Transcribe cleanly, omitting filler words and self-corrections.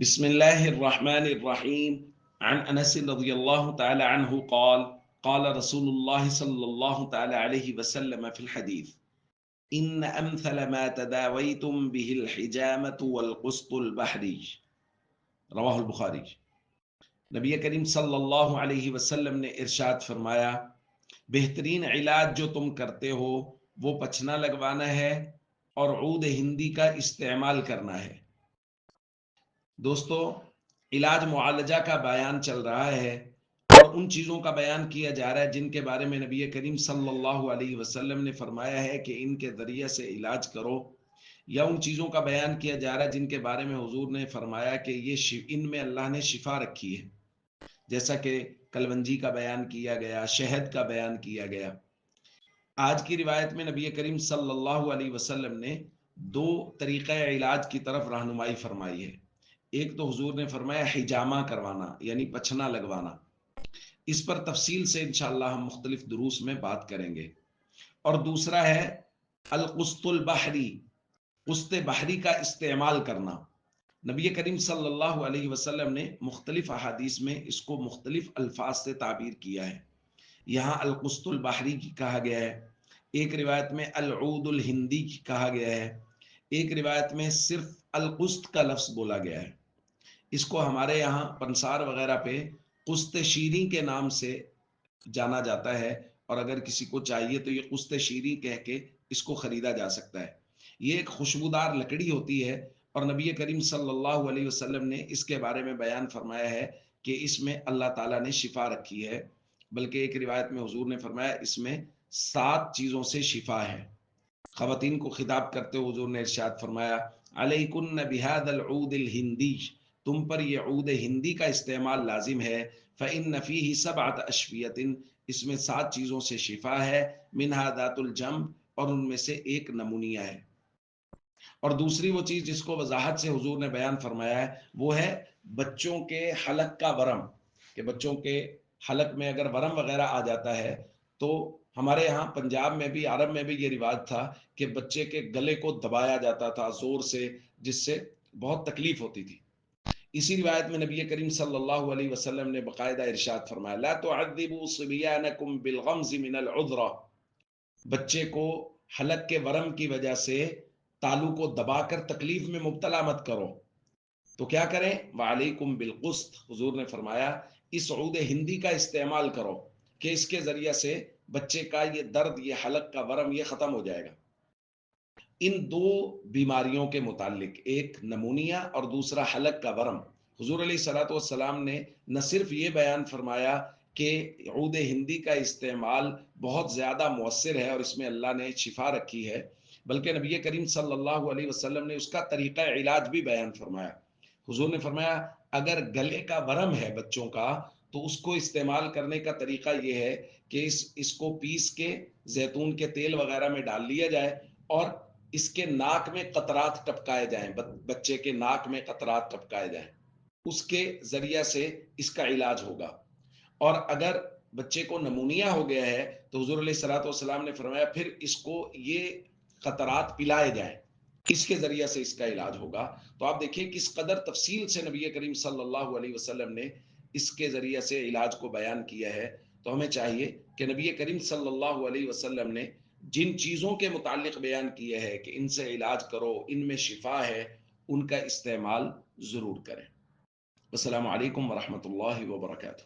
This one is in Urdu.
بسم الله الرحمن الرحيم. عن أنس رضي الله تعالى عنه قال قال رسول الله صلى الله تعالى عليه وسلم في الحديث: إن أمثل ما تداويتم به الحجامة والقسط البحري. رواہ البخاری۔ نبی کریم صلی اللہ علیہ وسلم نے ارشاد فرمایا، بہترین علاج جو تم کرتے ہو وہ پچھنا لگوانا ہے اور عود ہندی کا استعمال کرنا ہے۔ دوستو، علاج معالجہ کا بیان چل رہا ہے اور ان چیزوں کا بیان کیا جا رہا ہے جن کے بارے میں نبی کریم صلی اللہ علیہ وسلم نے فرمایا ہے کہ ان کے ذریعے سے علاج کرو، یا ان چیزوں کا بیان کیا جا رہا ہے جن کے بارے میں حضور نے فرمایا کہ ان میں اللہ نے شفا رکھی ہے، جیسا کہ کلونجی کا بیان کیا گیا، شہد کا بیان کیا گیا۔ آج کی روایت میں نبی کریم صلی اللہ علیہ وسلم نے دو طریقہ علاج کی طرف رہنمائی فرمائی ہے۔ ایک تو حضور نے فرمایا حجامہ کروانا، یعنی پچھنا لگوانا۔ اس پر تفصیل سے انشاءاللہ ہم مختلف دروس میں بات کریں گے۔ اور دوسرا ہے القسط البحری، قسط بحری کا استعمال کرنا۔ نبی کریم صلی اللہ علیہ وسلم نے مختلف احادیث میں اس کو مختلف الفاظ سے تعبیر کیا ہے۔ یہاں القسط البحری کی کہا گیا ہے، ایک روایت میں العود الہندی کی کہا گیا ہے، ایک روایت میں صرف القسط کا لفظ بولا گیا ہے۔ اس کو ہمارے یہاں پنسار وغیرہ پہ قسط شیریں کے نام سے جانا جاتا ہے، اور اگر کسی کو چاہیے تو یہ قسط شیریں کہہ کے اس کو خریدا جا سکتا ہے۔ یہ ایک خوشبودار لکڑی ہوتی ہے، اور نبی کریم صلی اللہ علیہ وسلم نے اس کے بارے میں بیان فرمایا ہے کہ اس میں اللہ تعالیٰ نے شفا رکھی ہے، بلکہ ایک روایت میں حضور نے فرمایا اس میں 7 چیزوں سے شفا ہے۔ خواتین کو خطاب کرتے ہوئے حضور نے ارشاد فرمایا، علیکن بہذا العود الہندی، تم پر یہ عود ہندی کا استعمال لازم ہے، فإن فیہ 7 اشفیۃ، اس میں 7 چیزوں سے شفا ہے، منہا ذات الجنب، اور ان میں سے ایک نمونیا ہے۔ اور دوسری وہ چیز جس کو وضاحت سے حضور نے بیان فرمایا ہے وہ ہے بچوں کے حلق کا ورم، کہ بچوں کے حلق میں اگر ورم وغیرہ آ جاتا ہے تو ہمارے یہاں پنجاب میں بھی، عرب میں بھی یہ رواج تھا کہ بچے کے گلے کو دبایا جاتا تھا زور سے، جس سے بہت تکلیف ہوتی تھی۔ اسی روایت میں نبی کریم صلی اللہ علیہ وسلم نے باقاعدہ ارشاد فرمایا، لا تعذبوا صبیانکم بالغمز من العذرہ، بچے کو حلق کے ورم کی وجہ سے تالو کو دبا کر تکلیف میں مبتلا مت کرو۔ تو کیا کریں؟ وعلیکم بالقسط، حضور نے فرمایا اس عود ہندی کا استعمال کرو کہ اس کے ذریعے سے بچے کا یہ درد، یہ حلق کا ورم، یہ ختم ہو جائے گا۔ ان دو بیماریوں کے متعلق، ایک نمونیا اور دوسرا حلق کا ورم، حضور علیہ الصلوۃ والسلام نے نہ صرف یہ بیان فرمایا کہ عود ہندی کا استعمال بہت زیادہ مؤثر ہے اور اس میں اللہ نے شفا رکھی ہے، بلکہ نبی کریم صلی اللہ علیہ وسلم نے اس کا طریقہ علاج بھی بیان فرمایا۔ حضور نے فرمایا اگر گلے کا ورم ہے بچوں کا تو اس کو استعمال کرنے کا طریقہ یہ ہے کہ اس کو پیس کے زیتون کے تیل وغیرہ میں ڈال لیا جائے اور اس کے ناک میں قطرات ٹپکائے جائیں، بچے کے ناک میں قطرات ٹپکائے جائیں، اس کے ذریعہ سے اس کا علاج ہوگا۔ اور اگر بچے کو نمونیا ہو گیا ہے تو حضور علیہ الصلوۃ والسلام نے فرمایا پھر اس کو یہ قطرات پلائے جائیں، اس کے ذریعہ سے اس کا علاج ہوگا۔ تو آپ دیکھیں کس قدر تفصیل سے نبی کریم صلی اللہ علیہ وسلم نے اس کے ذریعے سے علاج کو بیان کیا ہے۔ تو ہمیں چاہیے کہ نبی کریم صلی اللہ علیہ وسلم نے جن چیزوں کے متعلق بیان کیا ہے کہ ان سے علاج کرو، ان میں شفا ہے، ان کا استعمال ضرور کریں۔ السلام علیکم ورحمۃ اللہ وبرکاتہ۔